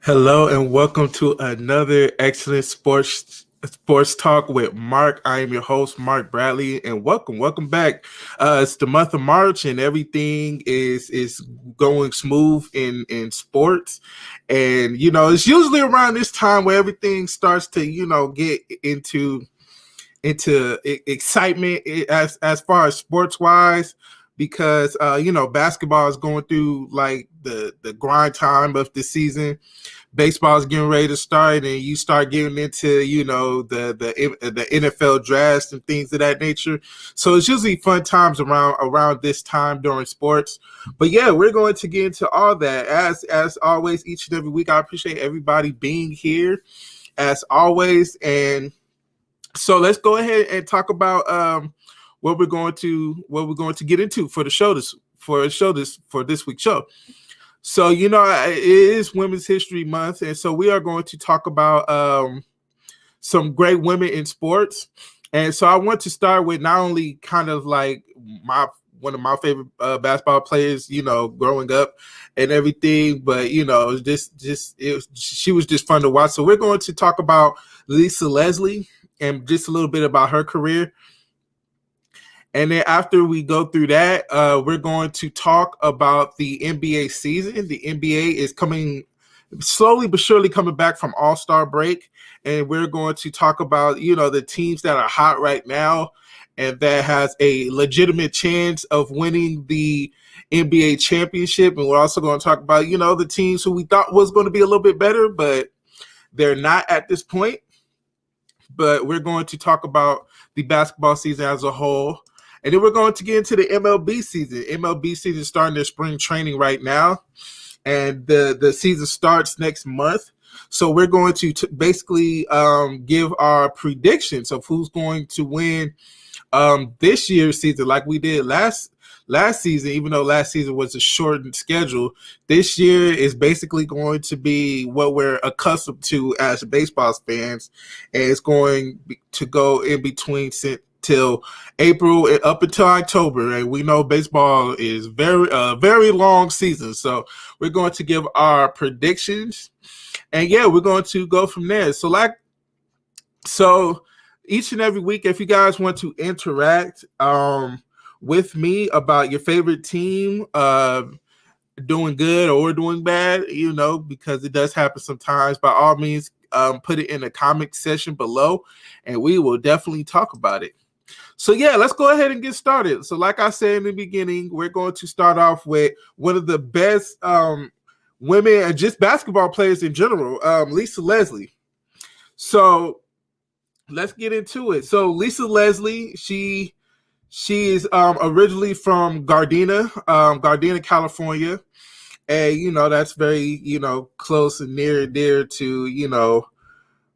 Hello and welcome to another excellent sports talk with Mark. I am your host, Mark Bradley, and welcome back. It's the month of March, and everything is going smooth in sports. And it's usually around this time where everything starts to get into excitement as far as sports wise, because basketball is going through like the grind time of the season. Baseball's getting ready to start, and you start getting into the NFL drafts and things of that nature. So it's usually fun times around this time during sports. But yeah, we're going to get into all that as always each and every week. I appreciate everybody being here as always, and so let's go ahead and talk about what we're going to get into for this week's show. So it is Women's History Month, and so we are going to talk about some great women in sports. And so I want to start with not only kind of like one of my favorite basketball players, growing up and everything, but she was just fun to watch. So we're going to talk about Lisa Leslie and just a little bit about her career. And then after we go through that, we're going to talk about the NBA season. The NBA is coming slowly but surely coming back from All-Star break. And we're going to talk about, the teams that are hot right now and that has a legitimate chance of winning the NBA championship. And we're also going to talk about, the teams who we thought was going to be a little bit better, but they're not at this point. But we're going to talk about the basketball season as a whole. And then we're going to get into the MLB season. MLB season is starting their spring training right now. And the season starts next month. So we're going to basically give our predictions of who's going to win this year's season, like we did last season. Even though last season was a shortened schedule, this year is basically going to be what we're accustomed to as baseball fans, and it's going to go in between till April and up until October. And we know baseball is very long season, so we're going to give our predictions, and yeah, we're going to go from there. So each and every week, if you guys want to interact with me about your favorite team doing good or doing bad, because it does happen sometimes, by all means, put it in the comment section below, and we will definitely talk about it. So yeah, let's go ahead and get started. So like I said in the beginning, we're going to start off with one of the best women and just basketball players in general, Lisa Leslie. So let's get into it. So Lisa Leslie, she is originally from Gardena, California. And that's very, close and near and dear to,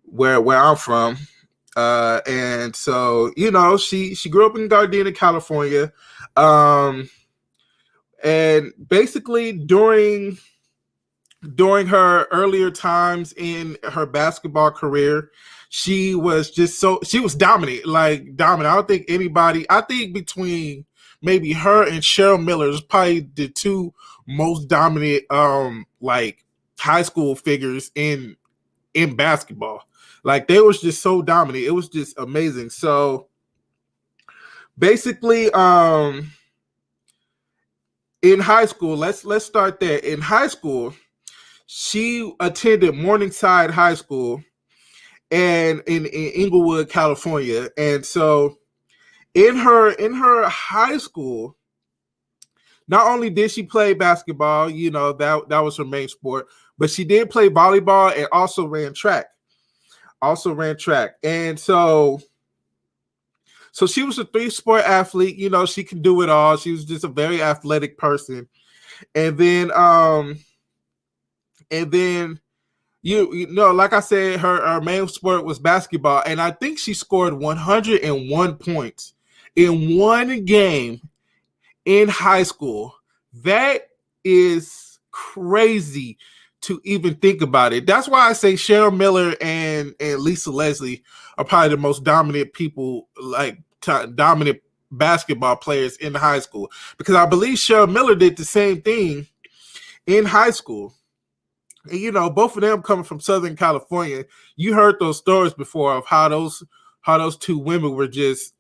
where I'm from. And so, she grew up in Gardena, California. And basically during her earlier times in her basketball career, she was dominant. I don't think I think between maybe her and Cheryl Miller is probably the two most dominant high school figures in basketball. Like, they was just so dominant. It was just amazing. So basically, in high school, let's start there. In high school, she attended Morningside High School and in Inglewood, California. And so in her high school, not only did she play basketball, that was her main sport, but she did play volleyball and also ran track. And so she was a 3-sport athlete. She can do it all. She was just a very athletic person. And then like I said, her main sport was basketball, and I think she scored 101 points in one game in high school. That is crazy to even think about it. That's why I say Cheryl Miller and Lisa Leslie are probably the most dominant people, dominant basketball players in high school, because I believe Cheryl Miller did the same thing in high school. And, you know, both of them coming from Southern California. You heard those stories before of how those two women were just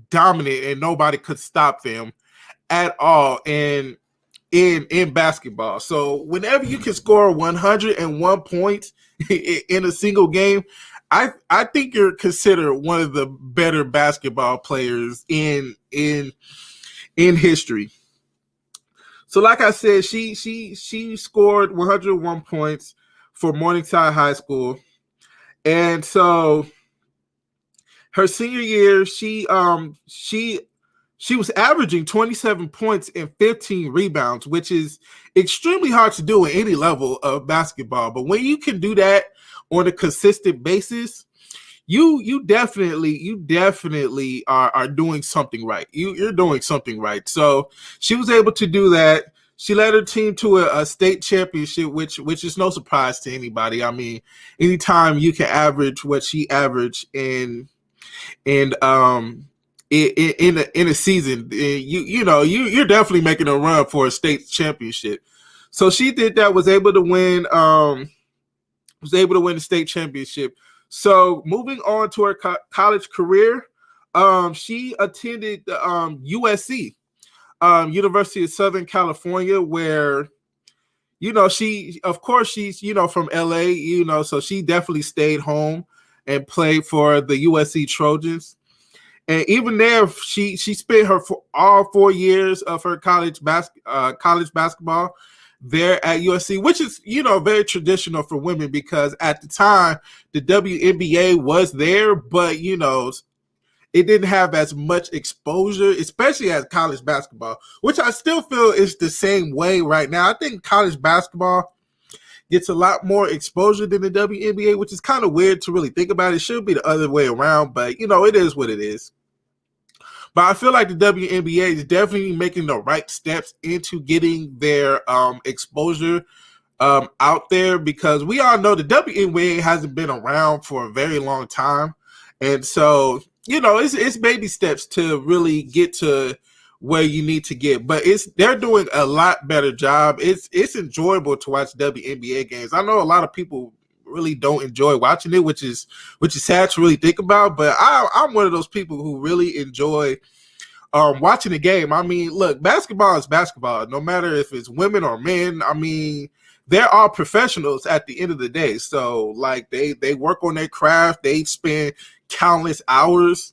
dominant and nobody could stop them at all in basketball. So whenever you can score 101 points in a single game, I think you're considered one of the better basketball players in history. So like I said, she scored 101 points for Morningside High School. And so her senior year, she was averaging 27 points and 15 rebounds, which is extremely hard to do at any level of basketball. But when you can do that on a consistent basis, you definitely are doing something right. You're doing something right. So she was able to do that. She led her team to a state championship, which is no surprise to anybody. I mean, anytime you can average what she averaged in a season, you're definitely making a run for a state championship. So she did that, was able to win the state championship. So moving on to her college career, she attended USC, University of Southern California, where, she's from LA, so she definitely stayed home and played for the USC Trojans. And even there, she spent all 4 years of her college basketball there at USC, which is, very traditional for women, because at the time the WNBA was there, but, it didn't have as much exposure, especially as college basketball, which I still feel is the same way right now. I think college basketball gets a lot more exposure than the WNBA, which is kind of weird to really think about. It should be the other way around, but, it is what it is. But I feel like the WNBA is definitely making the right steps into getting their exposure out there, because we all know the WNBA hasn't been around for a very long time. And so, it's baby steps to really get to where you need to get. But they're doing a lot better job. It's enjoyable to watch WNBA games. I know a lot of people really don't enjoy watching it, which is sad to really think about. But I'm one of those people who really enjoy watching the game. I mean, look, basketball is basketball, no matter if it's women or men. I mean, they're all professionals at the end of the day. So, like, they work on their craft. They spend countless hours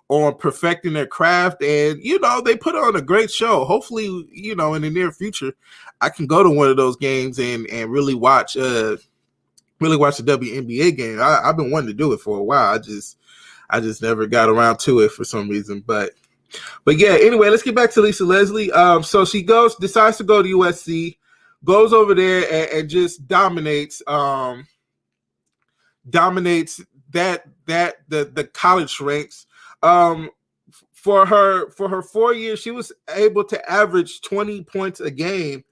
on perfecting their craft, and they put on a great show. Hopefully, in the near future, I can go to one of those games and really watch the WNBA game. I've been wanting to do it for a while. I just never got around to it for some reason. But yeah, anyway, let's get back to Lisa Leslie. So she decides to go to USC, goes over there and just dominates the college ranks. For her 4 years, she was able to average 20 points a game.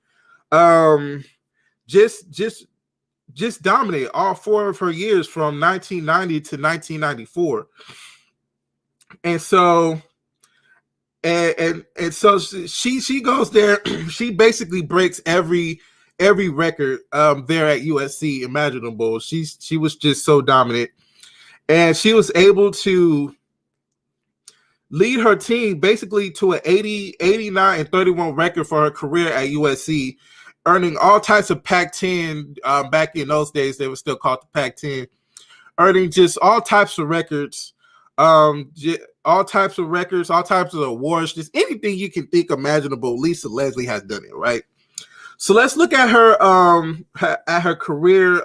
Just dominate all 4 of her years from 1990 to 1994. And so so she goes there. She basically breaks every record there at USC imaginable. She was just so dominant, and she was able to lead her team basically to an 80, 89, and 31 record for her career at USC, earning all types of Pac-10. Back in those days, they were still called the Pac-10, earning just all types of records, all types of awards, just anything you can think imaginable. Lisa Leslie has done it, right? So let's look at her career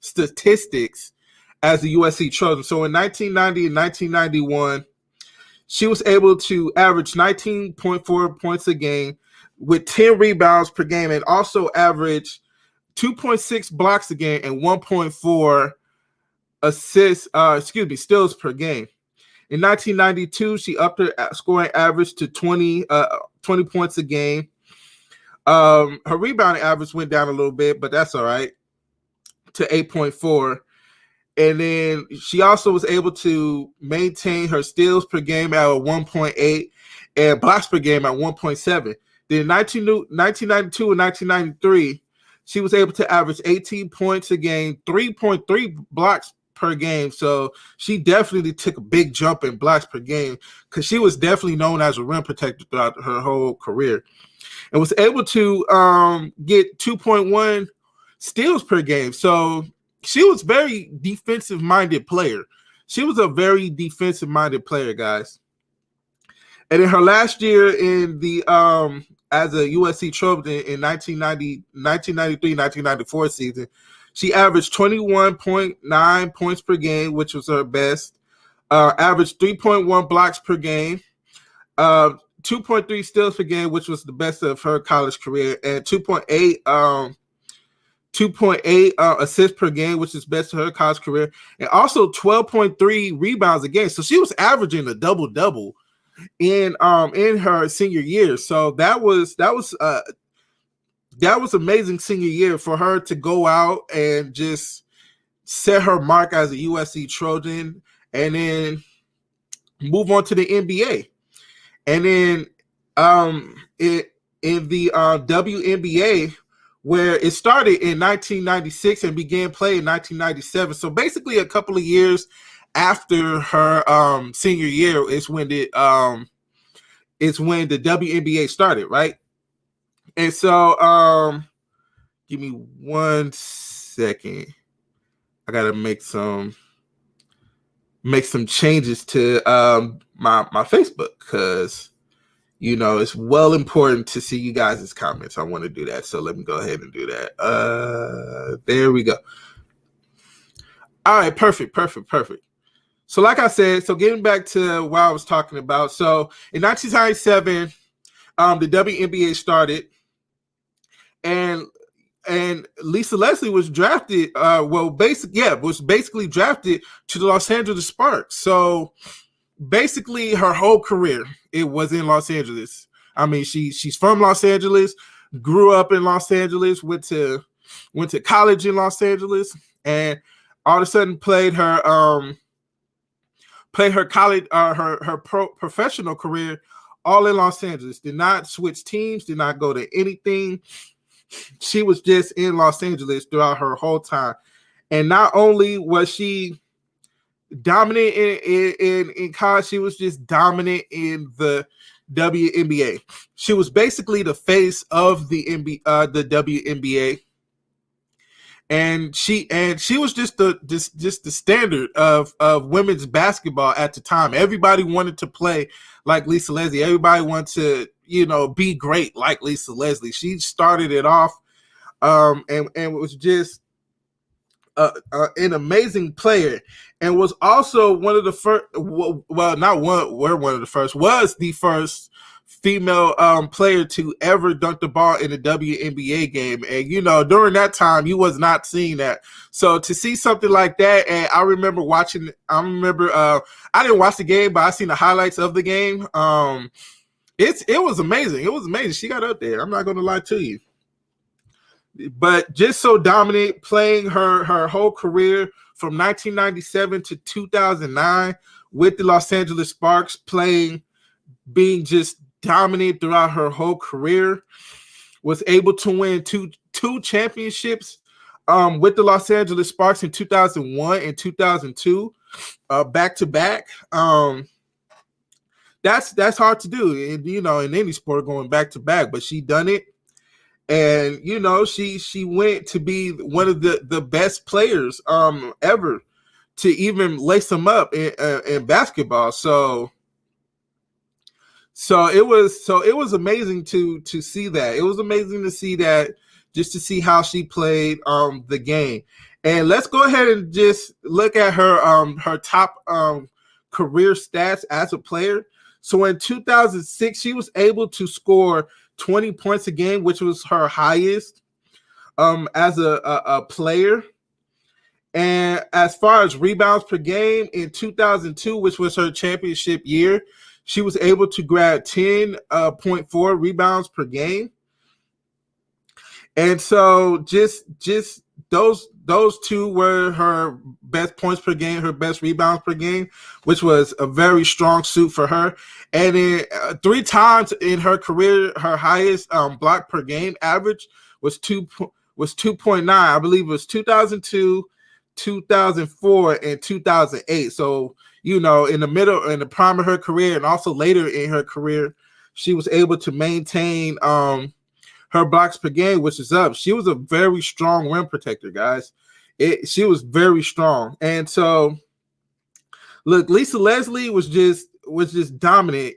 statistics as a USC Trojan. So in 1990 and 1991, she was able to average 19.4 points a game with 10 rebounds per game, and also average 2.6 blocks a game and 1.4 steals per game. In 1992, she upped her scoring average to 20 points a game. Her rebounding average went down a little bit, but that's all right, to 8.4. And then she also was able to maintain her steals per game at 1.8 and blocks per game at 1.7. Then in 1992 and 1993, She was able to average 18 points a game, 3.3 blocks per game. So she definitely took a big jump in blocks per game because she was definitely known as a rim protector throughout her whole career, and was able to get 2.1 steals per game. So she was very defensive-minded player. She was a very defensive-minded player, guys. And in her last year in the as a USC Trojan in 1993-1994 season, she averaged 21.9 points per game, which was her best. Averaged 3.1 blocks per game, 2.3 steals per game, which was the best of her college career, and 2.8 assists per game, which is best of her college career, and also 12.3 rebounds a game. So she was averaging a double-double in her senior year. So that was amazing senior year for her to go out and just set her mark as a USC Trojan and then move on to the NBA. And then in the WNBA, where it started in 1996 and began play in 1997. So basically a couple of years after her senior year is when the WNBA started, right? And so give me 1 second. I gotta make some changes to my Facebook because it's well important to see you guys' comments. I want to do that, so let me go ahead and do that. There we go. All right, perfect. So like I said, so getting back to what I was talking about. So in 1997, the WNBA started, and Lisa Leslie was drafted, was basically drafted to the Los Angeles Sparks. So basically her whole career, it was in Los Angeles. I mean, she's from Los Angeles, grew up in Los Angeles, went to college in Los Angeles, and all of a sudden played her college her professional career all in Los Angeles. Did not switch teams, did not go to anything. She was just in Los Angeles throughout her whole time. And not only was she dominant in college, she was just dominant in the WNBA. She was basically the face of the WNBA. And she was just the standard of women's basketball at the time. Everybody wanted to play like Lisa Leslie. Everybody wanted to, be great like Lisa Leslie. She started it off, and was just an amazing player, and was also one of the first. Well, not one. We're one of the first. Was the first female player to ever dunk the ball in a WNBA game. And during that time you was not seeing that. So to see something like that, and I remember I didn't watch the game, but I seen the highlights of the game. It was amazing. It was amazing. She got up there. I'm not gonna lie to you. But just so dominant, playing her whole career from 1997 to 2009 with the Los Angeles Sparks, being just dominant throughout her whole career, was able to win two championships with the Los Angeles Sparks in 2001 and 2002, back to back. That's hard to do, in any sport, going back to back. But she done it, and she went to be one of the best players ever to even lace them up in basketball. So it was amazing to see that. It was amazing to see that, just to see how she played the game. And let's go ahead and just look at her top career stats as a player. So in 2006, she was able to score 20 points a game, which was her highest as a player. And as far as rebounds per game, in 2002, which was her championship year, she was able to grab 10.4 rebounds per game. And so just those two were her best points per game, her best rebounds per game, which was a very strong suit for her. And then 3 times in her career, her highest block per game average was 2 was 2.9. I believe it was 2002, 2004, and 2008. So, in the prime of her career and also later in her career, she was able to maintain her blocks per game, which is up. She was a very strong rim protector, guys. She was very strong. And so, look, Lisa Leslie was just dominant,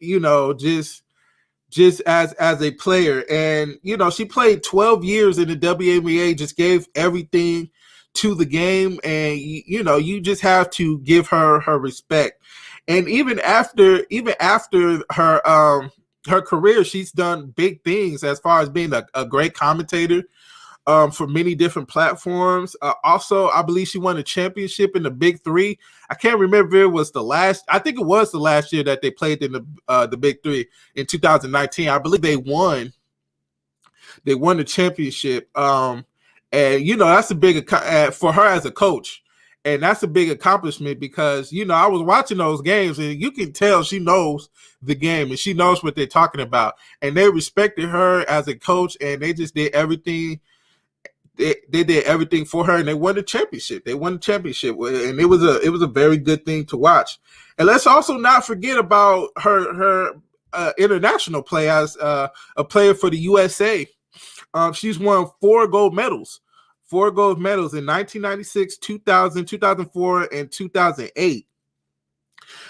just as a player. And, she played 12 years in the WNBA, just gave everything to the game. And, you just have to give her respect. And even after her career, she's done big things as far as being a great commentator for many different platforms. Also, I believe she won a championship in the Big Three. I can't remember if it was I think it was the last year that they played in the Big Three in 2019. I believe they won the championship. And, that's a big for her as a coach. And that's a big accomplishment because, I was watching those games and you can tell she knows the game and she knows what they're talking about. And they respected her as a coach and they just did everything. They did everything for her and they won the championship. And it was a very good thing to watch. And let's also not forget about her international play as a player for the USA. She's won 4 gold medals. 4 gold medals in 1996, 2000, 2004, and 2008.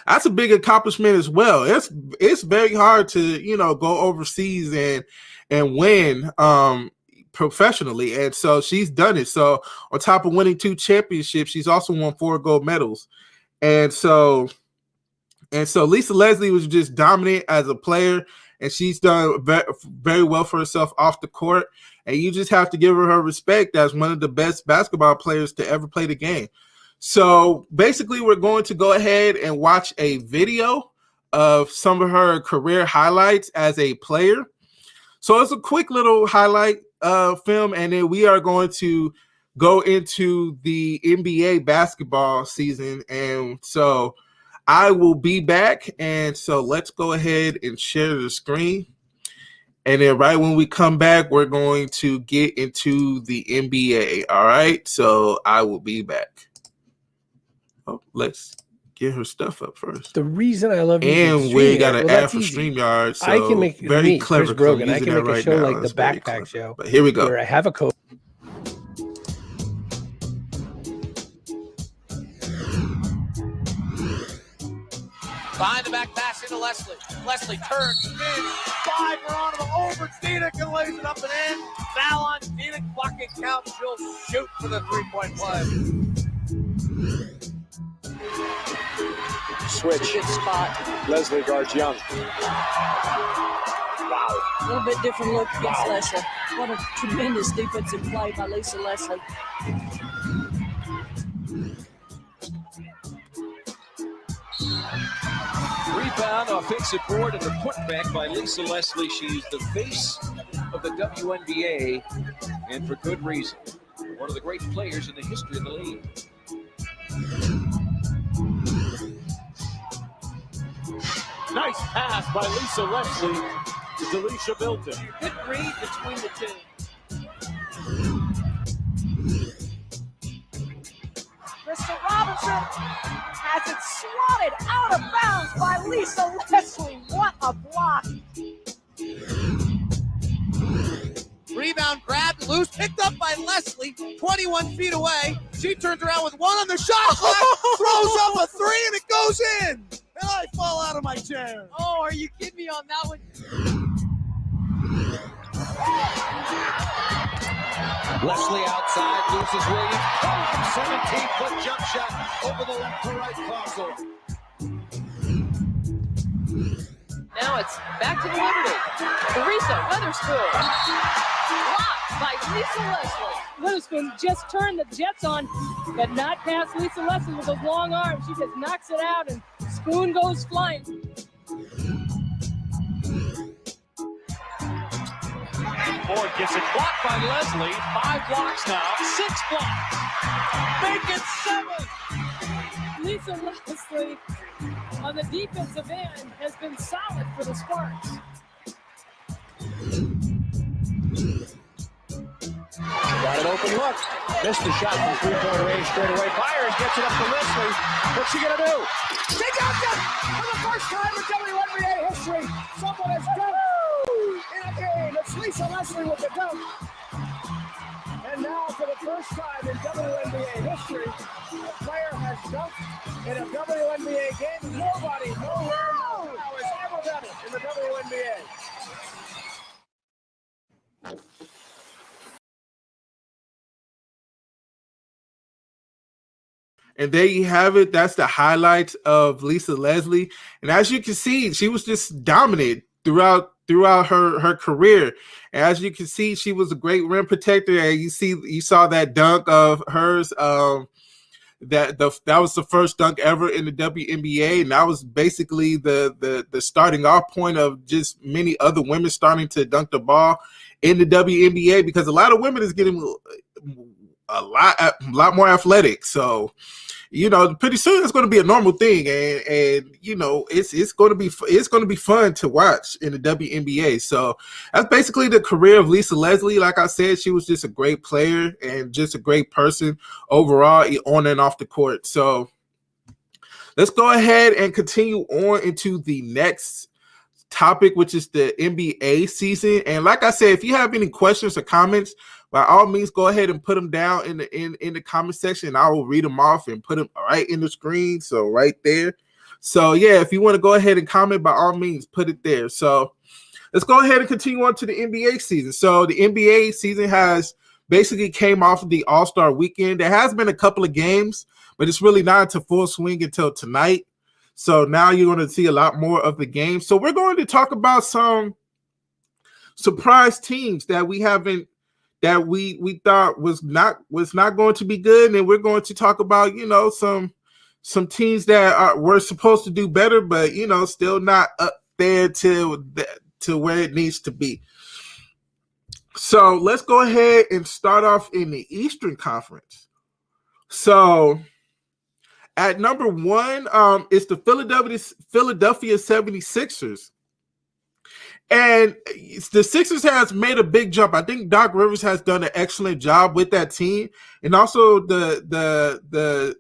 That's a big accomplishment as well. It's very hard to, go overseas and win professionally. And so she's done it. So on top of winning 2 championships, she's also won 4 gold medals. And so Lisa Leslie was just dominant as a player, and she's done very well for herself off the court. And you just have to give her respect as one of the best basketball players to ever play the game. So basically, we're going to go ahead and watch a video of some of her career highlights as a player. So it's a quick little highlight film, and then we are going to go into the NBA basketball season. And so I will be back. And so let's go ahead and share the screen. And then right when we come back, we're going to get into the NBA. All right. So I will be back. Oh, let's get her stuff up first. The reason I love and we got an ad for StreamYard. So I can make very clever. Chris Brogan. I can make a show like the Backpack Show. But here we go. Where I have a code. Behind the back pass into Leslie. Leslie turns, spins, 5 are on him, over Steenick and lays it up and in. Foul on Steenick, bucket count, she'll shoot for the 3-point play. Switch. Good spot. Leslie guards Young. Wow. A little bit different look against Leslie. What a tremendous defensive play by Lisa Leslie. Rebound, offensive board, and the putback by Lisa Leslie. She's the face of the WNBA, and for good reason. One of the great players in the history of the league. Nice pass by Lisa Leslie to Delisha Milton. Good read between the two. Mr. Robinson has it swatted out of bounds by Lisa Leslie. What a block. Rebound grabbed, loose, picked up by Leslie, 21 feet away. She turns around with one on the shot clock, throws up a 3, and it goes in. And I fall out of my chair. Oh, are you kidding me on that one? Leslie outside, loses Williams. 17-foot jump shot over the left to right console. Now it's back to the Liberty. Teresa Weatherspoon. Blocked by Lisa Leslie. Weatherspoon just turned the Jets on, but not past Lisa Leslie with those long arms. She just knocks it out, and Spoon goes flying. Ford gets it blocked by Leslie. 5 blocks now. 6 blocks. Make it 7. Lisa Leslie on the defensive end has been solid for the Sparks. Got an open look. Missed the shot from three-point range straight away. Byers gets it up to Leslie. What's she going to do? She dunked it for the first time in WNBA history. Someone has dunked in a game. It's Lisa Leslie with the dunk. And now, for the first time in WNBA history, a player has dunked in a WNBA game. Nobody, nowhere, no has ever done it in the WNBA. And there you have it. That's the highlights of Lisa Leslie. And as you can see, she was just dominant throughout her career. And as you can see, she was a great rim protector. And you saw that dunk of hers. That was the first dunk ever in the WNBA, and that was basically the starting off point of just many other women starting to dunk the ball in the WNBA, because a lot of women is getting a lot more athletic. So, pretty soon it's going to be a normal thing, and it's going to be fun to watch in the WNBA. So that's basically the career of Lisa Leslie. Like I said, she was just a great player and just a great person overall on and off the court. So let's go ahead and continue on into the next topic, which is the NBA season. And like I said, if you have any questions or comments, by all means, go ahead and put them down in the comment section. I will read them off and put them right in the screen. So right there. So yeah, if you want to go ahead and comment, by all means, put it there. So let's go ahead and continue on to the NBA season. So the NBA season has basically came off of the All-Star weekend. There has been a couple of games, but it's really not into full swing until tonight. So now you're going to see a lot more of the game. So we're going to talk about some surprise teams that we thought was not going to be good, and we're going to talk about some teams that were supposed to do better, but still not up there to where it needs to be. So let's go ahead and start off in the Eastern Conference. So at number one, it's the Philadelphia 76ers. And the Sixers has made a big jump. I think Doc Rivers has done an excellent job with that team. And also the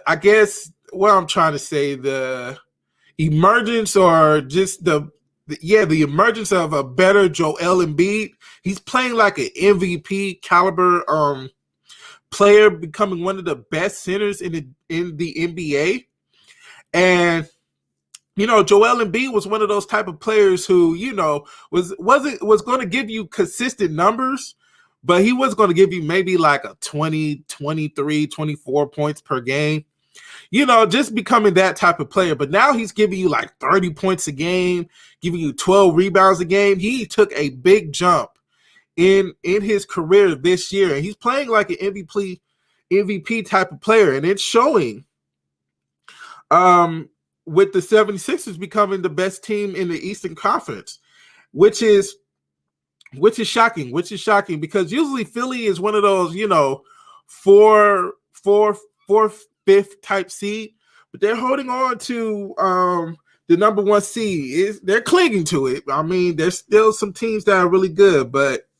I guess what I'm trying to say, the emergence or just the emergence of a better Joel Embiid. He's playing like an MVP caliber player, becoming one of the best centers in the NBA. And Joel Embiid was one of those type of players who, was going to give you consistent numbers, but he was going to give you maybe like a 20, 23, 24 points per game. Just becoming that type of player. But now he's giving you like 30 points a game, giving you 12 rebounds a game. He took a big jump in his career this year, and he's playing like an MVP type of player, and it's showing. With the 76ers becoming the best team in the Eastern Conference, which is shocking, because usually Philly is one of those, fourth, fifth type seed, but they're holding on to the number one seed. They're clinging to it. I mean, there's still some teams that are really good, but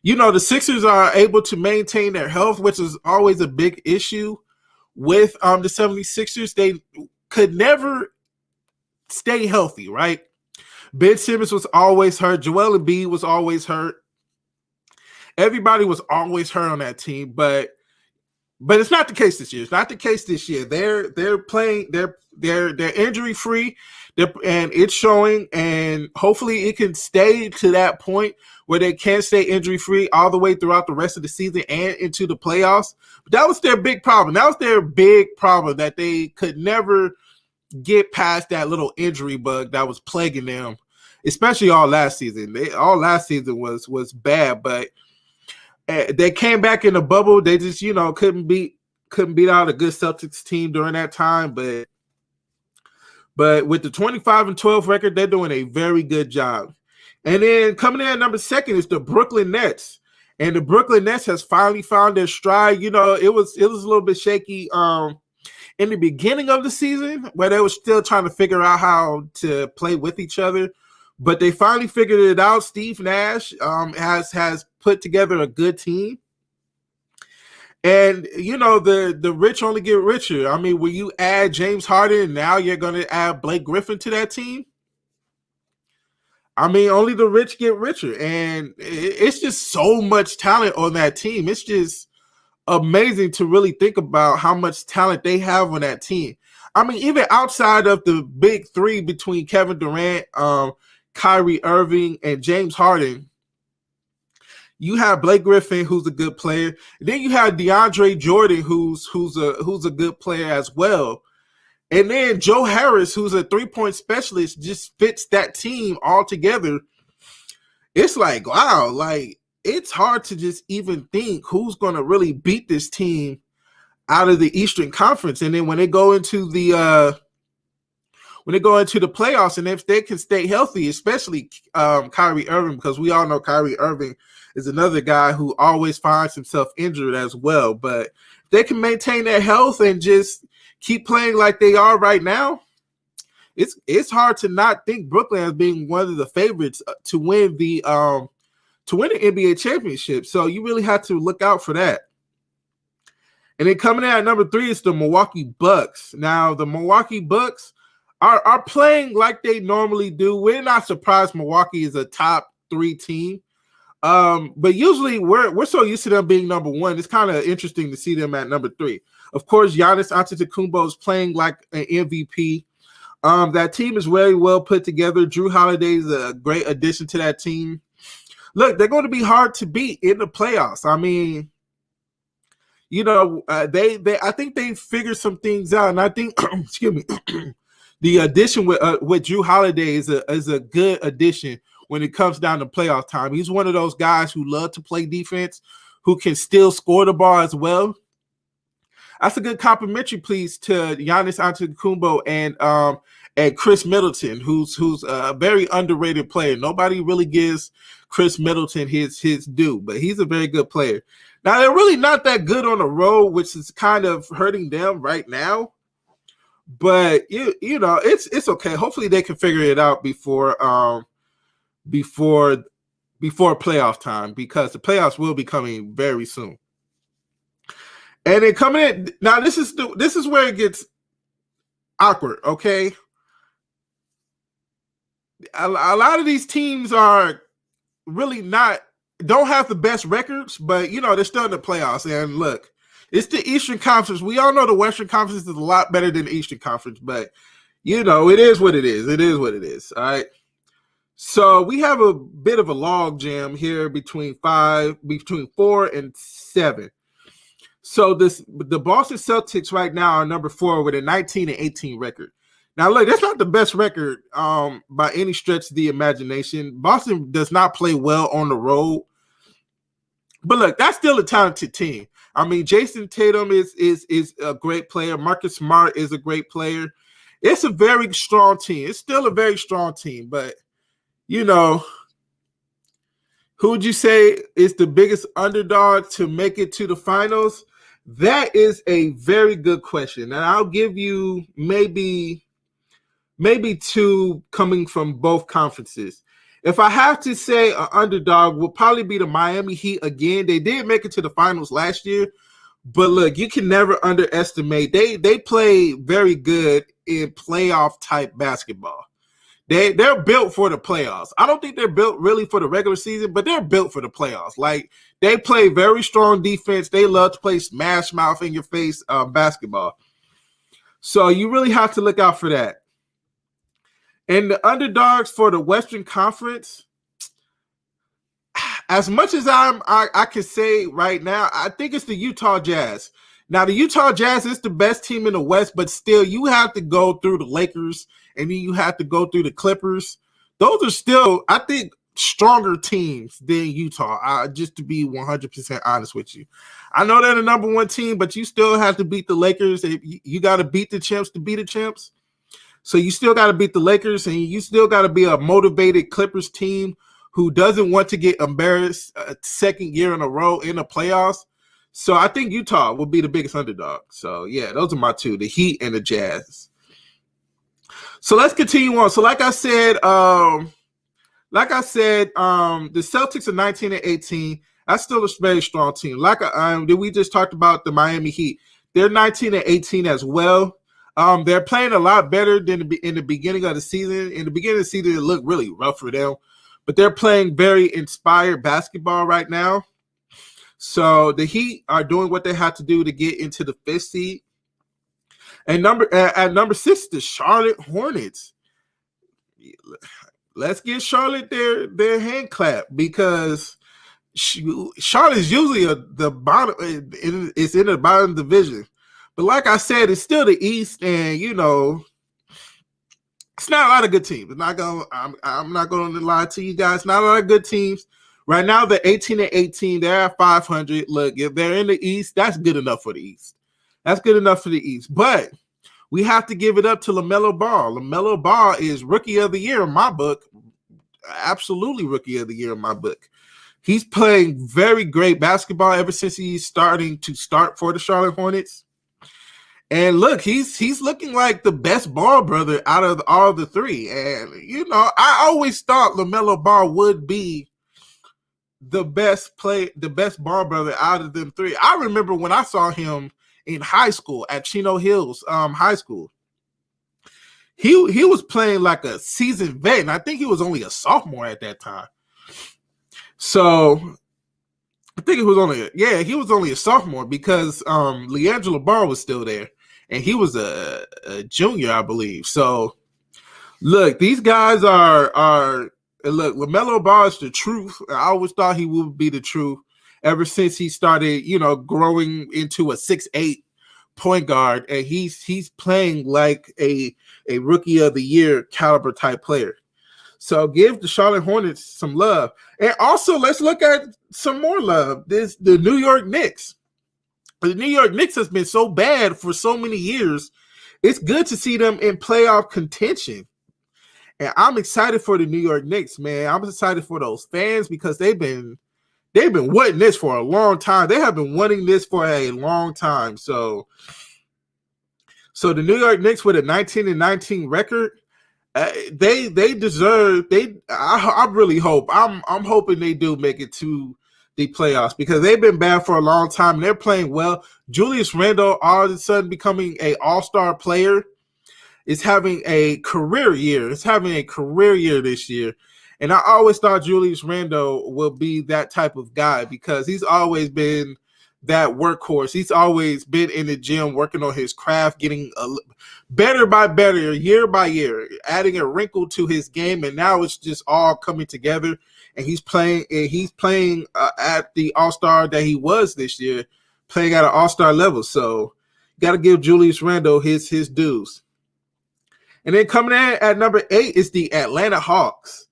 the Sixers are able to maintain their health, which is always a big issue with the 76ers. They could never stay healthy, right? Ben Simmons was always hurt. Joel Embiid was always hurt. Everybody was always hurt on that team, but it's not the case this year. It's not the case this year. They're playing. They're injury free, and it's showing. And hopefully, it can stay to that point where they can stay injury free all the way throughout the rest of the season and into the playoffs. But that was their big problem. That they could never get past that little injury bug that was plaguing them, especially all last season. All last season was bad, but they came back in the bubble. They just couldn't beat out a good Celtics team during that time. But with the 25-12 record, they're doing a very good job. And then coming in at number second is the Brooklyn Nets. And the Brooklyn Nets has finally found their stride. It was a little bit shaky in the beginning of the season, where they were still trying to figure out how to play with each other, but they finally figured it out. Steve Nash has put together a good team. And, you know, the rich only get richer. I mean, when you add James Harden, now you're going to add Blake Griffin to that team. I mean, only the rich get richer. And it's just so much talent on that team. It's just amazing to really think about how much talent they have on that team. I mean, even outside of the big three between Kevin Durant, Kyrie Irving, and James Harden, you have Blake Griffin, who's a good player. And then you have DeAndre Jordan, who's a good player as well. And then Joe Harris, who's a three-point specialist, just fits that team all together. It's like, wow, like it's hard to just even think who's going to really beat this team out of the Eastern Conference. And then when they go into the playoffs, and if they can stay healthy, especially Kyrie Irving, because we all know Kyrie Irving is another guy who always finds himself injured as well. But if they can maintain their health and just keep playing like they are right now, it's hard to not think Brooklyn as being one of the favorites to win the NBA championship. So you really have to look out for that. And then coming in at number 3 is the Milwaukee Bucks. Now, the Milwaukee Bucks are playing like they normally do. We're not surprised Milwaukee is a top 3 team. But usually we're so used to them being number 1. It's kind of interesting to see them at number 3. Of course, Giannis Antetokounmpo is playing like an MVP. That team is very well put together. Drew Holiday is a great addition to that team. Look, they're going to be hard to beat in the playoffs. I mean, you know, I think they figured some things out, and I think, excuse me, the addition with Drew Holiday is a good addition when it comes down to playoff time. He's one of those guys who love to play defense, who can still score the ball as well. That's a good complimentary piece to Giannis Antetokounmpo and Chris Middleton, who's a very underrated player. Nobody really gives Chris Middleton his due, but he's a very good player. Now, they're really not that good on the road, which is kind of hurting them right now. But you know, it's okay. Hopefully they can figure it out before playoff time, because the playoffs will be coming very soon. And then coming in now, this is where it gets awkward. Okay, a lot of these teams are really don't have the best records, but you know they're still in the playoffs. And look, it's the Eastern Conference. We all know the Western Conference is a lot better than the Eastern Conference, but you know it is what it is. It is what it is. All right. So we have a bit of a log jam here between 4 and 7. So the Boston Celtics right now are number 4 with a 19-18 record. Now, look, that's not the best record by any stretch of the imagination. Boston does not play well on the road. But look, that's still a talented team. I mean, Jason Tatum is a great player. Marcus Smart is a great player. It's a very strong team. It's still a very strong team. But, you know, who would you say is the biggest underdog to make it to the finals? That is a very good question. And I'll give you maybe 2 coming from both conferences. If I have to say an underdog, will probably be the Miami Heat again. They did make it to the finals last year, but look, you can never underestimate. They play very good in playoff type basketball. They're built for the playoffs. I don't think they're built really for the regular season, but they're built for the playoffs. Like, they play very strong defense. They love to play smash mouth in your face basketball. So you really have to look out for that. And the underdogs for the Western Conference, as much as I can say right now, I think it's the Utah Jazz. Now, the Utah Jazz is the best team in the West, but still, you have to go through the Lakers, and then you have to go through the Clippers. Those are still, I think, stronger teams than Utah, just to be 100% honest with you. I know they're the number 1 team, but you still have to beat the Lakers. You got to beat the champs to beat the champs. So you still got to beat the Lakers, and you still got to be a motivated Clippers team who doesn't want to get embarrassed a second year in a row in the playoffs. So I think Utah will be the biggest underdog. So, yeah, those are my 2, the Heat and the Jazz. So let's continue on. So like I said, the Celtics are 19-18. That's still a very strong team. Like we just talked about the Miami Heat. They're 19-18 as well. They're playing a lot better than in the beginning of the season. In the beginning of the season, it looked really rough for them, but they're playing very inspired basketball right now. So the Heat are doing what they have to do to get into the 5th seed. And at number 6, the Charlotte Hornets. Let's give Charlotte their hand clap, because Charlotte is usually the bottom. It's in the bottom division, but like I said, it's still the East, and it's not a lot of good teams. I'm not going to lie to you guys. Not a lot of good teams right now. They're 18-18. They're at 500. Look, if they're in the East, that's good enough for the East. That's good enough for the East. But we have to give it up to LaMelo Ball. LaMelo Ball is Rookie of the Year in my book. Absolutely Rookie of the Year in my book. He's playing very great basketball ever since he's starting to start for the Charlotte Hornets. And look, he's looking like the best ball brother out of all the three. And, I always thought LaMelo Ball would be the best ball brother out of them three. I remember when I saw him in high school at Chino Hills High School. He was playing like a seasoned vet, and I think he was only a sophomore at that time. So I think he was only a sophomore, because LiAngelo Ball was still there, and he was a junior, I believe. So look, these guys are LaMelo Ball is the truth. I always thought he would be the truth ever since he started, growing into a 6'8" point guard, and he's playing like a Rookie of the Year caliber type player. So give the Charlotte Hornets some love. And also, let's look at some more love. The New York Knicks. The New York Knicks has been so bad for so many years. It's good to see them in playoff contention. And I'm excited for the New York Knicks, man. I'm excited for those fans, because they've been wanting this for a long time. They have been wanting this for a long time. So the New York Knicks with a 19-19 record, they deserve. I really hope. I'm hoping they do make it to the playoffs, because they've been bad for a long time. And they're playing well. Julius Randle all of a sudden becoming an all-star player. Is having a career year. It's having a career year this year. And I always thought Julius Randle will be that type of guy, because he's always been that workhorse. He's always been in the gym working on his craft, getting better by better, year by year, adding a wrinkle to his game. And now it's just all coming together. And he's playing at the All-Star that he was this year, playing at an All-Star level. So got to give Julius Randle his dues. And then coming in at number 8 is the Atlanta Hawks.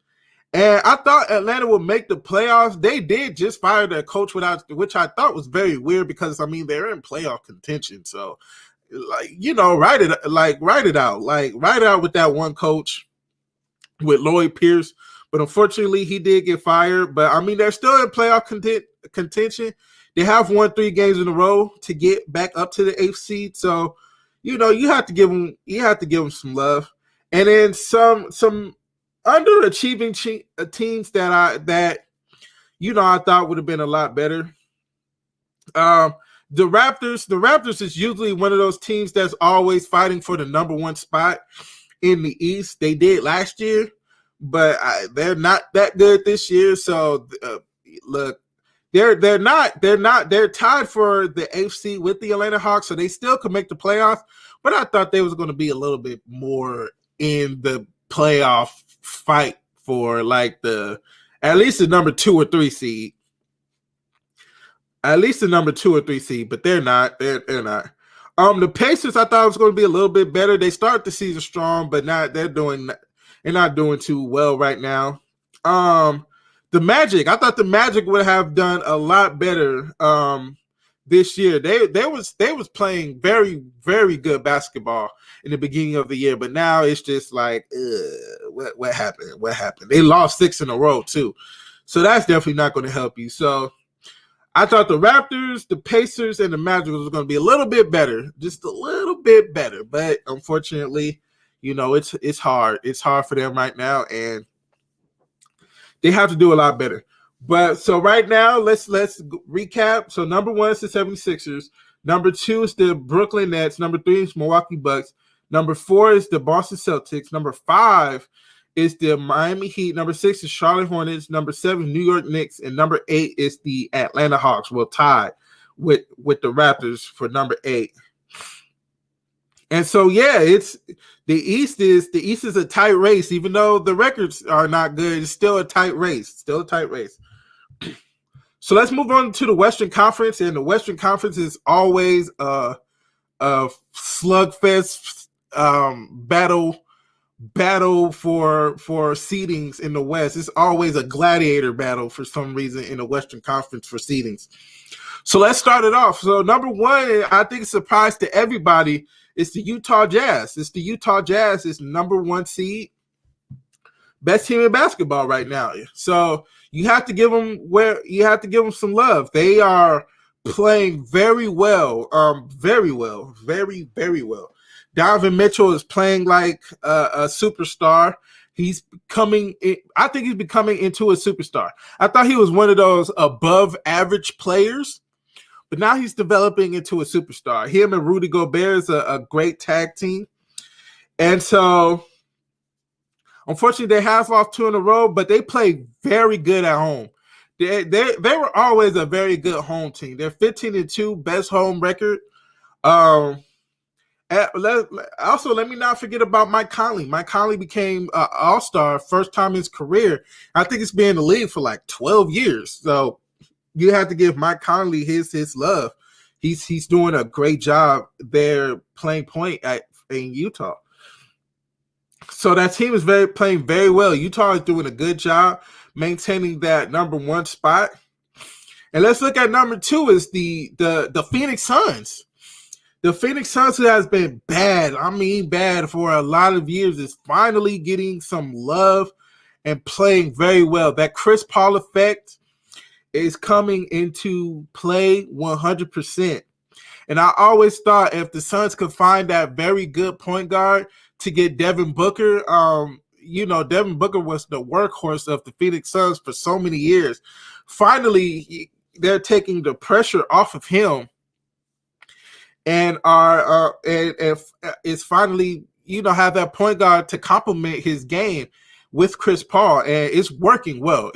And I thought Atlanta would make the playoffs. They did just fire their coach which I thought was very weird, because they're in playoff contention. So, write it out. Write it out with that one coach, with Lloyd Pierce. But unfortunately, he did get fired. But they're still in playoff contention. They have won 3 games in a row to get back up to the 8th seed. So, you have to give them some love. And then some underachieving teams that I thought would have been a lot better. The Raptors is usually one of those teams that's always fighting for the number 1 spot in the East. They did last year, but they're not that good this year. So look, they're tied for the 8th seed with the Atlanta Hawks, so they still could make the playoffs. But I thought they was going to be a little bit more in the playoff fight for at least the number 2 or 3 seed. At least the number 2 or 3 seed, but they're not. They're not. The Pacers, I thought it was going to be a little bit better. They started the season strong, but they're not doing too well right now. The Magic, I thought the Magic would have done a lot better this year. They was playing very, very good basketball in the beginning of the year, but now it's just like, what happened? What happened? They lost 6 in a row too, so that's definitely not going to help you. So I thought the Raptors, the Pacers, and the Magic was going to be a little bit better, just a little bit better. But unfortunately, it's hard. It's hard for them right now, and they have to do a lot better. But so right now, let's recap. So number 1 is the 76ers. Number 2 is the Brooklyn Nets. Number 3 is Milwaukee Bucks. Number 4 is the Boston Celtics. Number 5 is the Miami Heat. Number 6 is Charlotte Hornets. Number 7, New York Knicks. And number 8 is the Atlanta Hawks. Well, tied with the Raptors for number 8. And so, yeah, it's the East is a tight race. Even though the records are not good, it's still a tight race. So let's move on to the Western Conference. And the Western Conference is always a slugfest battle for seedings in the West. It's always a gladiator battle for some reason in the Western Conference for seedings. So let's start it off. So number 1, I think, surprise to everybody, is the Utah Jazz. It's the Utah Jazz is number 1 seed, best team in basketball right now. So you have to give them some love. They are playing very well, very well. Donovan Mitchell is playing like a superstar. He's coming in, I think he's becoming into a superstar. I thought he was one of those above average players, but now he's developing into a superstar. Him and Rudy Gobert is a great tag team. And so, unfortunately, they have lost 2 in a row, but they play very good at home. They were always a very good home team. They're 15-2, best home record. Also, let me not forget about Mike Conley. Mike Conley became an all-star first time in his career. I think it's been in the league for like 12 years. So you have to give Mike Conley his love. He's doing a great job there playing point in Utah. So that team is playing very well. Utah is doing a good job maintaining that number 1 spot. And let's look at number 2 is the Phoenix Suns. The Phoenix Suns, who has been bad, bad for a lot of years, is finally getting some love and playing very well. That Chris Paul effect is coming into play 100%. And I always thought if the Suns could find that very good point guard to get Devin Booker, Devin Booker was the workhorse of the Phoenix Suns for so many years. Finally, they're taking the pressure off of him and is finally, have that point guard to complement his game with Chris Paul, and it's working well.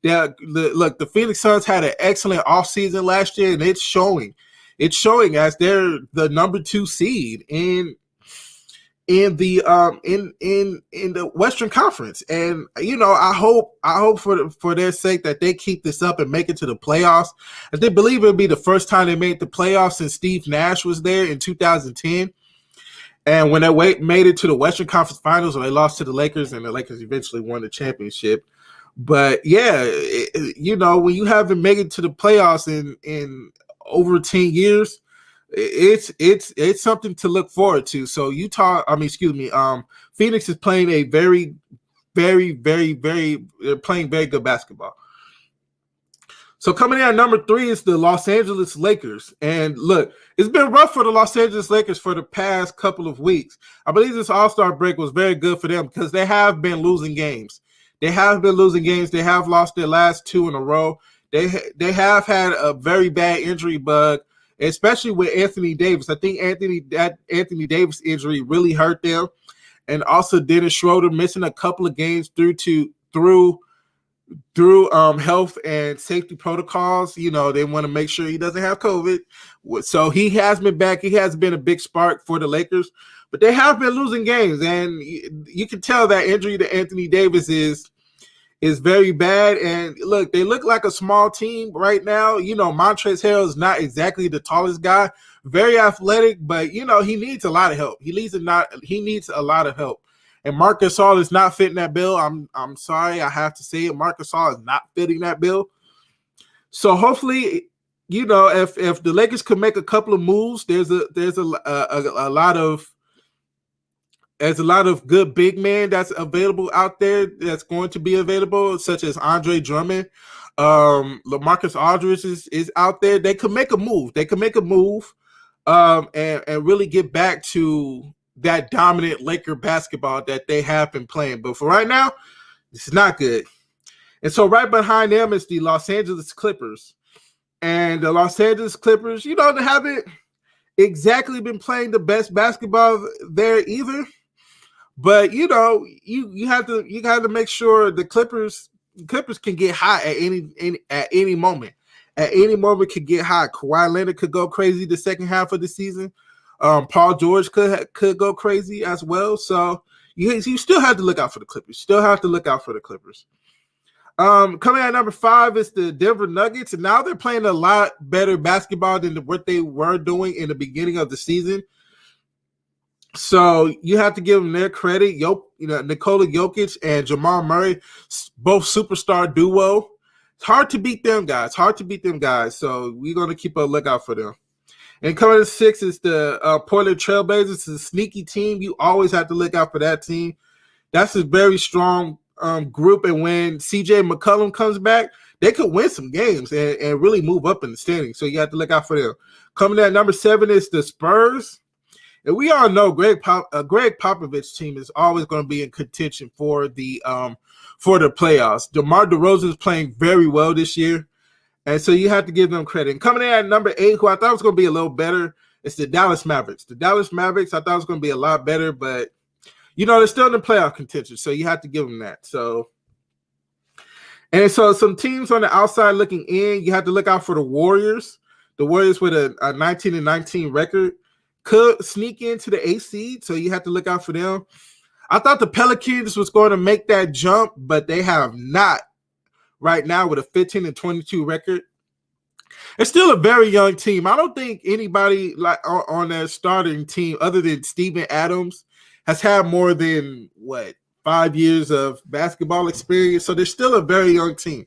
The Phoenix Suns had an excellent offseason last year, and it's showing. It's showing as they're the number 2 seed in the Western Conference. And I hope for their sake that they keep this up and make it to the playoffs. I think believe it'll be the first time they made the playoffs since Steve Nash was there in 2010. And when they made it to the Western Conference Finals, they lost to the Lakers, and the Lakers eventually won the championship. But yeah, when you haven't made it to the playoffs in over 10 years, it's something to look forward to. So Phoenix is playing a very, very, very, very, they're playing very good basketball. So coming in at number 3 is the Los Angeles Lakers. And look, it's been rough for the Los Angeles Lakers for the past couple of weeks. I believe this All-Star break was very good for them because they have been losing games. They have lost their last 2 in a row. They have had a very bad injury bug, especially with Anthony Davis. I think Anthony Davis injury really hurt them. And also Dennis Schroeder missing a couple of games through health and safety protocols. They want to make sure he doesn't have COVID. So he has been back. He has been a big spark for the Lakers. But they have been losing games, and you can tell that injury to Anthony Davis is very bad. And look, they look like a small team right now. Montrezl Harrell is not exactly the tallest guy, very athletic, but he needs a lot of help. He needs a lot of help. And Marc Gasol is not fitting that bill. I'm sorry, I have to say it. Marc Gasol is not fitting that bill. So hopefully, if the Lakers could make a couple of moves, there's a lot of good big men that's available out there that's going to be available, such as Andre Drummond. LaMarcus Aldridge is out there. They could make a move. And really get back to that dominant Laker basketball that they have been playing. But for right now, this is not good. And so right behind them is the Los Angeles Clippers. And the Los Angeles Clippers, they haven't exactly been playing the best basketball there either. But you have to make sure the Clippers can get hot at any moment. At any moment could get hot. Kawhi Leonard could go crazy the second half of the season. Paul George could go crazy as well. So you still have to look out for the Clippers. Coming at number 5 is the Denver Nuggets, and now they're playing a lot better basketball than what they were doing in the beginning of the season. So you have to give them their credit. Nikola Jokic and Jamal Murray, both superstar duo. It's hard to beat them guys. So we're going to keep a lookout for them. And coming at 6 is the Portland Trailblazers. It's a sneaky team. You always have to look out for that team. That's a very strong group. And when CJ McCollum comes back, they could win some games and really move up in the standings. So you have to look out for them. Coming at number 7 is the Spurs. And we all know Greg Popovich's team is always going to be in contention for the playoffs. DeMar DeRozan is playing very well this year, and so you have to give them credit. And coming in at number 8, who I thought was going to be a little better, it's the Dallas Mavericks. The Dallas Mavericks, I thought was going to be a lot better, but they're still in the playoff contention, so you have to give them that. So some teams on the outside looking in, you have to look out for the Warriors. The Warriors with a 19-19 record could sneak into the 8th seed, so you have to look out for them. I thought the Pelicans was going to make that jump, but they have not right now with a 15-22 record. It's still a very young team. I don't think anybody like on their starting team other than Steven Adams has had more than 5 years of basketball experience. So they're still a very young team.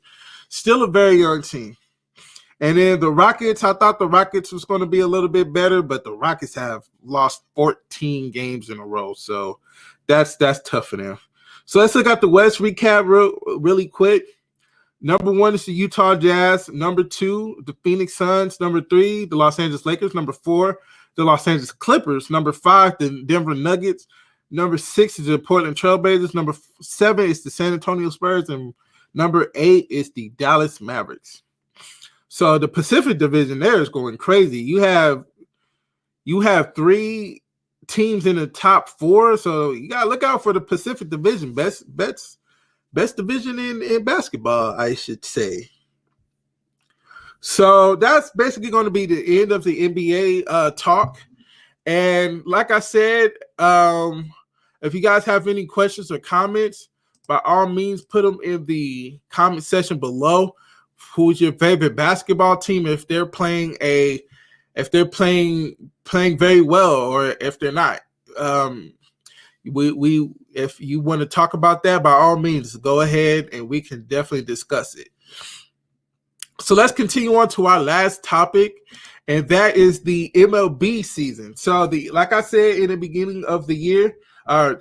And then the Rockets, I thought the Rockets was going to be a little bit better, but the Rockets have lost 14 games in a row. So that's tough for them. So let's look at the West recap really quick. Number 1 is the Utah Jazz. Number 2, the Phoenix Suns. Number 3, the Los Angeles Lakers. Number 4, the Los Angeles Clippers. Number 5, the Denver Nuggets. Number 6 is the Portland Trailblazers. Number 7 is the San Antonio Spurs. And number 8 is the Dallas Mavericks. So the Pacific Division there is going crazy. You have 3 teams in the top 4, so you gotta look out for the Pacific Division. Best division in basketball, I should say. So that's basically going to be the end of the NBA talk. And like I said, if you guys have any questions or comments, by all means, put them in the comment section below. Who's your favorite basketball team? If they're playing very well, or if they're not. If you want to talk about that, by all means, go ahead and we can definitely discuss it. So let's continue on to our last topic, and that is the MLB season. So like I said in the beginning of the year,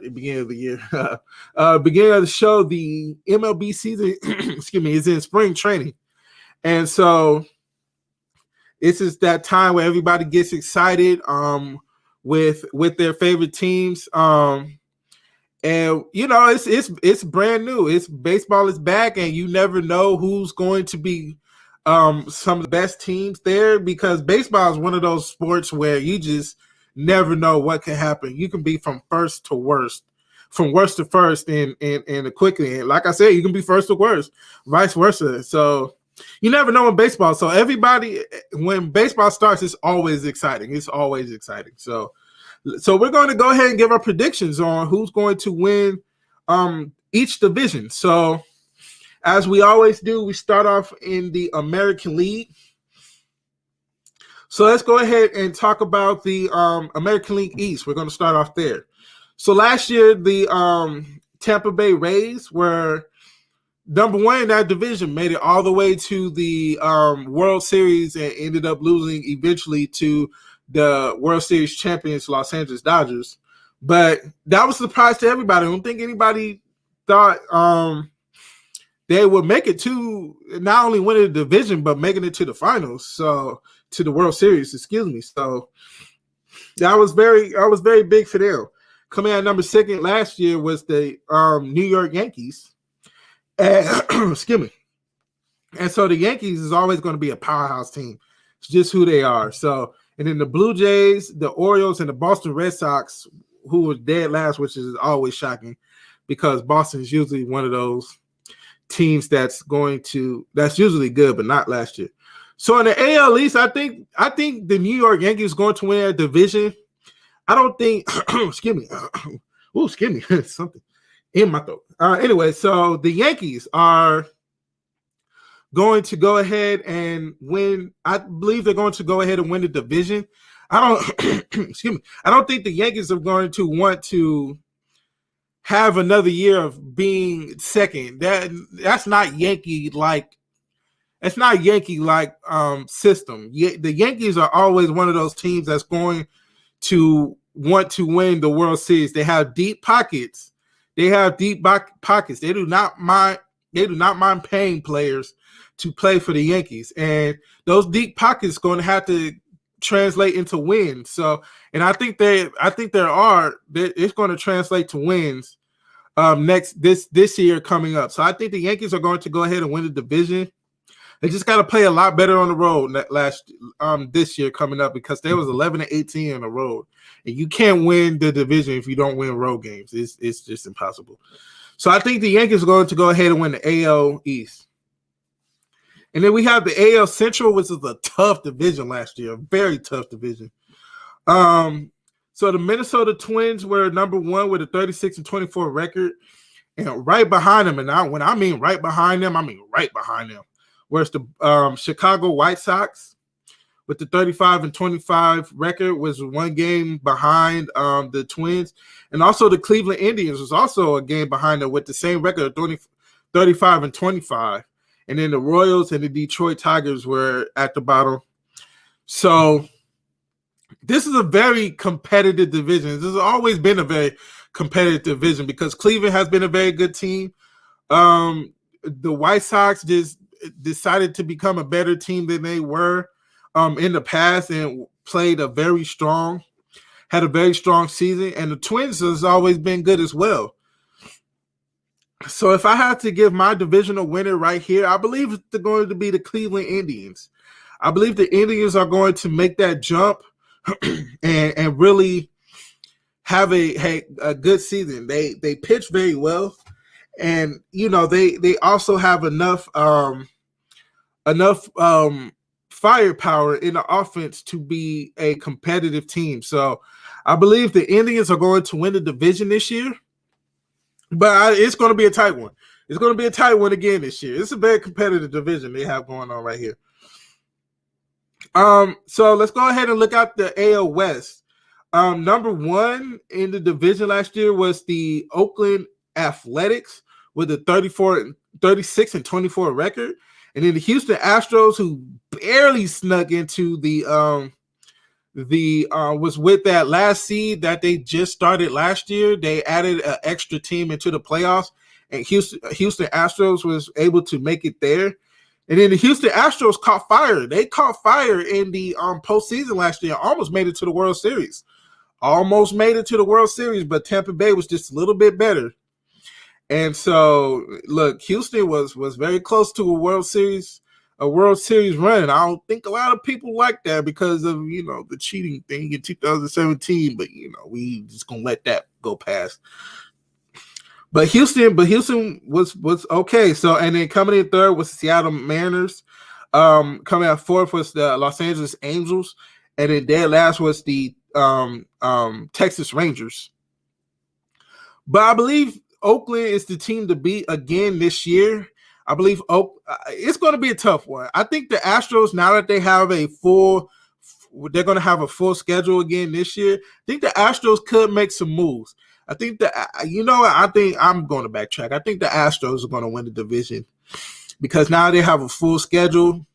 beginning of the show, the MLB season, is in spring training. And so this is that time where everybody gets excited with their favorite teams. And it's brand new. Baseball is back, and you never know who's going to be some of the best teams there, because baseball is one of those sports where you just never know what can happen. You can be from worst to first and quickly. And like I said, you can be first to worst, vice versa. So you never know in baseball. So everybody, when baseball starts, it's always exciting. So we're going to go ahead and give our predictions on who's going to win each division. So as we always do, we start off in the American League. So let's go ahead and talk about the American League East. We're going to start off there. So last year, the Tampa Bay Rays were number 1 in that division, made it all the way to the World Series and ended up losing eventually to the World Series champions, Los Angeles Dodgers. But that was a surprise to everybody. I don't think anybody thought they would make it to not only winning the division, but making it to the finals. So to the World Series, So that was very big for them. Coming out number 2 last year was the New York Yankees. And, excuse me. And so the Yankees is always going to be a powerhouse team. It's just who they are. So, and then the Blue Jays, the Orioles, and the Boston Red Sox, who was dead last, which is always shocking because Boston is usually one of those teams that's usually good, but not last year. So in the AL East, I think the New York Yankees going to win that division. I don't think excuse me. Something in my throat. Anyway, so the Yankees are going to go ahead and win. I believe they're going to go ahead and win the division. I don't excuse me. I don't think the Yankees are going to want to have another year of being second. That's not Yankee like. It's not Yankee like system. The Yankees are always one of those teams that's going to want to win the World Series. They have deep pockets. They do not mind paying players to play for the Yankees, and those deep pockets going to have to translate into wins. So, and I think it's going to translate to wins this year coming up. So I think the Yankees are going to go ahead and win the division. They just got to play a lot better on the road this year coming up because they was 11-18 on the road, and you can't win the division if you don't win road games. It's just impossible. So I think the Yankees are going to go ahead and win the AL East. And then we have the AL Central, which is a tough division last year, a very tough division. So the Minnesota Twins were number one with a 36-24 record, and right behind them, and when I mean right behind them, I mean right behind them, whereas the Chicago White Sox with the 35-25 record was one game behind the Twins, and also the Cleveland Indians was also a game behind them with the same record of 35-25. And then the Royals and the Detroit Tigers were at the bottom. So this is a very competitive division. This has always been a very competitive division because Cleveland has been a very good team. The White Sox just decided to become a better team than they were in the past and had a very strong season. And the Twins has always been good as well. So if I had to give my divisional winner right here, I believe it's going to be the Cleveland Indians. I believe the Indians are going to make that jump and really have a good season. They pitch very well, and they also have enough firepower in the offense to be a competitive team. So I believe the Indians are going to win the division this year. But it's going to be a tight one. It's going to be a tight one again this year. It's a very competitive division they have going on right here. So let's go ahead and look at the AL West. Number one in the division last year was the Oakland Athletics with a 36-24 record. And then the Houston Astros, who barely snuck into was with that last seed that they just started last year. They added an extra team into the playoffs, and Houston Astros was able to make it there. And then the Houston Astros caught fire. They caught fire in the postseason last year. Almost made it to the World Series. But Tampa Bay was just a little bit better. And so, look, Houston was very close to a World Series run. I don't think a lot of people like that because of, the cheating thing in 2017, but, we just going to let that go past. But Houston was okay. So, and then coming in third was the Seattle Mariners. Coming out fourth was the Los Angeles Angels. And then dead last was the Texas Rangers. But I believe Oakland is the team to beat again this year. I believe it's going to be a tough one. I think the Astros, now that they have they're going to have a full schedule again this year. I think the Astros could make some moves. I think I think I'm going to backtrack. I think the Astros are going to win the division because now they have a full schedule.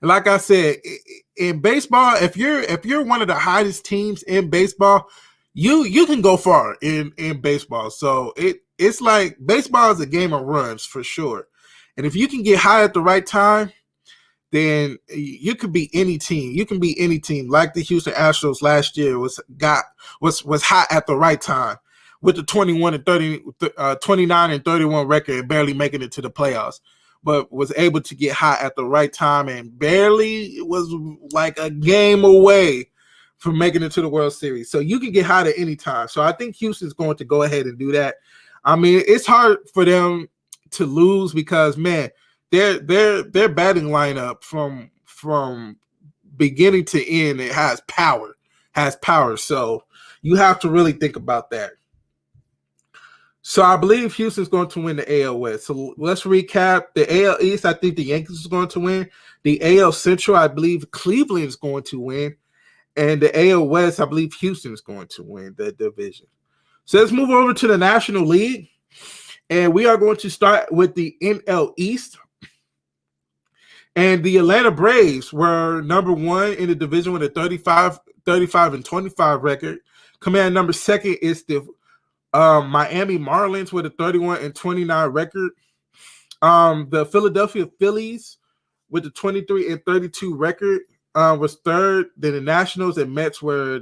And like I said, in baseball, if you're one of the hottest teams in baseball, you can go far in baseball. So it's like baseball is a game of runs for sure. And if you can get high at the right time, then you could be any team. You can be any team. Like the Houston Astros last year was hot at the right time with the 29 and 31 record and barely making it to the playoffs, but was able to get hot at the right time and barely was like a game away from making it to the World Series. So you can get hot at any time. So I think Houston's going to go ahead and do that. I mean, it's hard for them to lose because, man, their batting lineup from beginning to end, it has power. So you have to really think about that. So I believe Houston's going to win the AL West. So let's recap. The AL East, I think the Yankees is going to win. The AL Central, I believe Cleveland is going to win. And the AL West, I believe Houston is going to win the division. So let's move over to the National League. And we are going to start with the NL East. And the Atlanta Braves were number one in the division with a 35 and 25 record. Coming in number second is the Miami Marlins with a 31 and 29 record. The Philadelphia Phillies with a 23 and 32 record was third. Then the Nationals and Mets were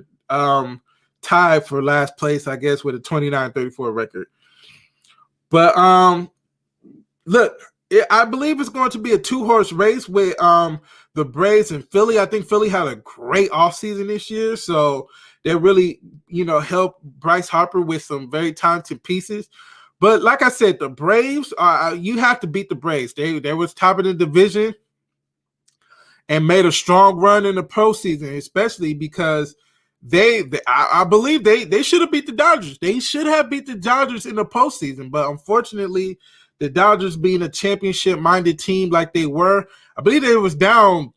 tied for last place, I guess, with a 29-34 record. But look, I believe it's going to be a two-horse race with the Braves and Philly. I think Philly had a great offseason this year, so they really, helped Bryce Harper with some very talented pieces. But like I said, the Braves, you have to beat the Braves. They was top of the division and made a strong run in the postseason, especially because I believe they should have beat the Dodgers. They should have beat the Dodgers in the postseason, but unfortunately, the Dodgers being a championship-minded team like they were, I believe they was down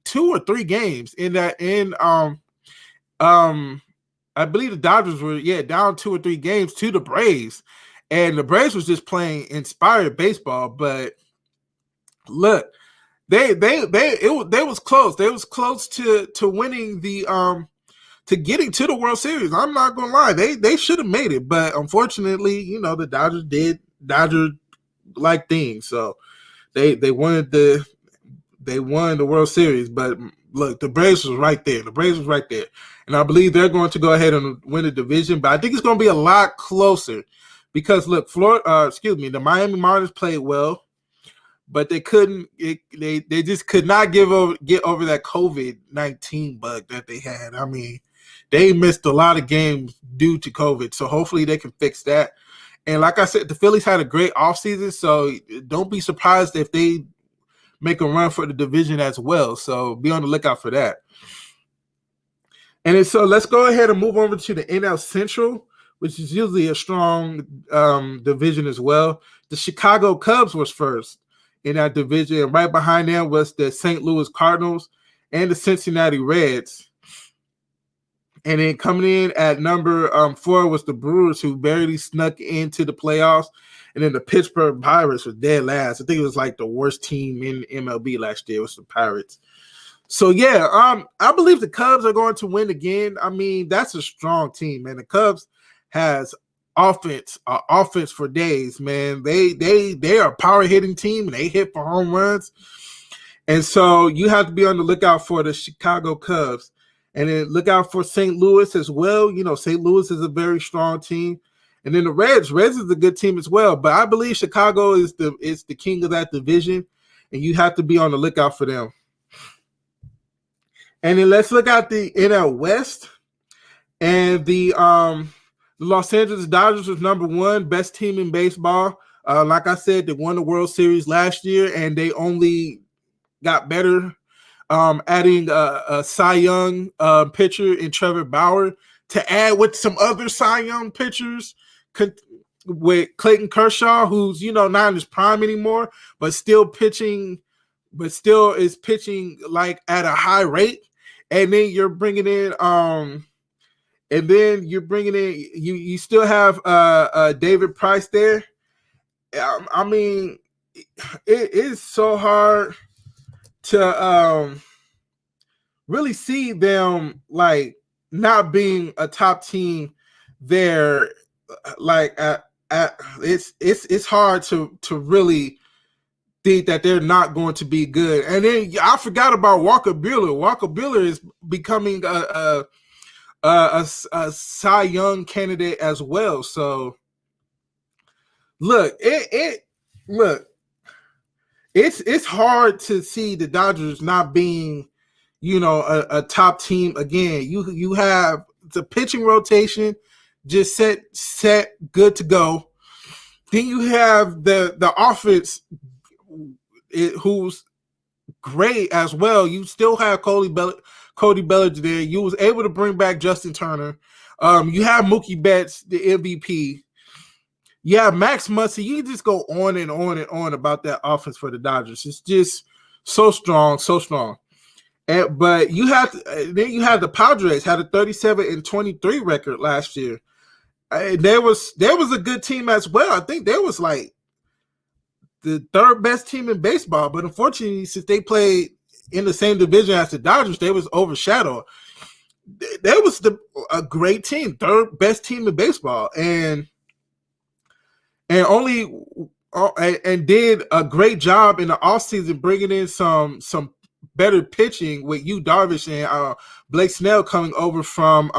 2 or 3 games I believe the Dodgers were down 2 or 3 games to the Braves, and the Braves was just playing inspired baseball. But look, they was close. They was close to winning the to getting to the World Series. I'm not gonna lie, they should have made it, but unfortunately, the Dodgers did Dodger-like things, so they won the World Series. But look, the Braves was right there. And I believe they're going to go ahead and win the division. But I think it's going to be a lot closer because, look, the Miami Marlins played well, but they couldn't. They just could not get over that COVID-19 bug that they had. I mean, they missed a lot of games due to COVID. So hopefully they can fix that. And like I said, the Phillies had a great offseason, so don't be surprised if they make a run for the division as well. So be on the lookout for that. And so let's go ahead and move over to the NL Central, which is usually a strong division as well. The Chicago Cubs was first in that division, and right behind them was the St. Louis Cardinals and the Cincinnati Reds. And then coming in at number 4 was the Brewers, who barely snuck into the playoffs. And then the Pittsburgh Pirates were dead last. I think it was like the worst team in MLB last year was the Pirates. So, I believe the Cubs are going to win again. I mean, that's a strong team, man. The Cubs has offense for days, man. They are a power-hitting team, and they hit for home runs. And so you have to be on the lookout for the Chicago Cubs. And then look out for St. Louis as well. St. Louis is a very strong team. And then the Reds is a good team as well. But I believe Chicago is the king of that division, and you have to be on the lookout for them. And then let's look at the NL West. And the Los Angeles Dodgers was number 1, best team in baseball. Like I said, they won the World Series last year, and they only got better, adding a Cy Young pitcher in Trevor Bauer to add with some other Cy Young pitchers with Clayton Kershaw, who's not in his prime anymore, but still is pitching like at a high rate. And then you're bringing in you still have David Price there. I mean, it is so hard to really see them like not being a top team there. Like it's hard to really think that they're not going to be good. And then I forgot about Walker Buehler. Walker Buehler is becoming a Cy Young candidate as well. So look, it's hard to see the Dodgers not being, a top team again. You have the pitching rotation just set good to go. Then you have the offense, who's great as well. You still have Cody Bellinger there. You was able to bring back Justin Turner. You have Mookie Betts, the MVP. You have Max Muncy. You can just go on and on and on about that offense for the Dodgers. It's just so strong, so strong. But then you have the Padres had a 37-23 record last year. There was a good team as well. I think there was like the third best team in baseball, but unfortunately, since they played in the same division as the Dodgers, they was overshadowed. There was a great team, third best team in baseball, and did a great job in the offseason bringing in some better pitching with Yu Darvish and Blake Snell coming over from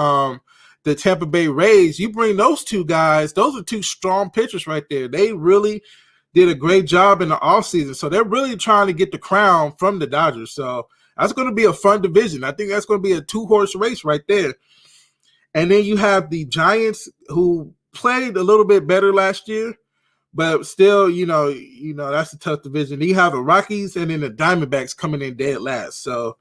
the Tampa Bay Rays. You bring those two guys; those are two strong pitchers right there. They really did a great job in the offseason. So they're really trying to get the crown from the Dodgers. So that's going to be a fun division. I think that's going to be a 2-horse race right there. And then you have the Giants, who played a little bit better last year, but still, that's a tough division. Then you have the Rockies and then the Diamondbacks coming in dead last. So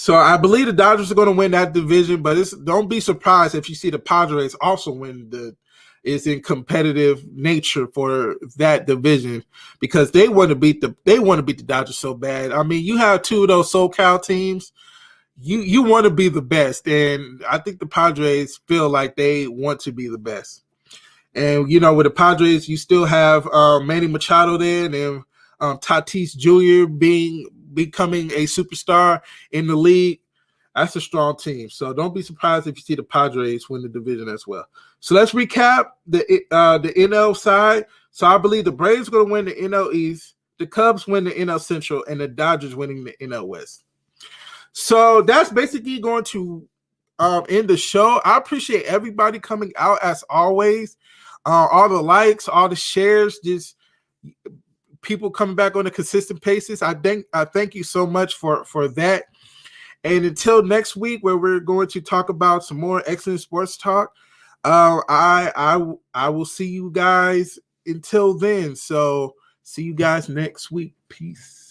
I believe the Dodgers are going to win that division, but don't be surprised if you see the Padres also win is in competitive nature for that division, because they want to beat the Dodgers so bad. I mean, you have two of those SoCal teams. You want to be the best, and I think the Padres feel like they want to be the best. And with the Padres, you still have Manny Machado there, and then Tatis Jr. becoming a superstar in the league. That's a strong team. So don't be surprised if you see the Padres win the division as well. So let's recap the NL side. So I believe the Braves are going to win the NL East, the Cubs win the NL Central, and the Dodgers winning the NL West. So that's basically going to end the show. I appreciate everybody coming out as always. All the likes, all the shares, just people coming back on a consistent basis. I thank you so much for that. And until next week, where we're going to talk about some more excellent sports talk, I will see you guys until then. So see you guys next week. Peace.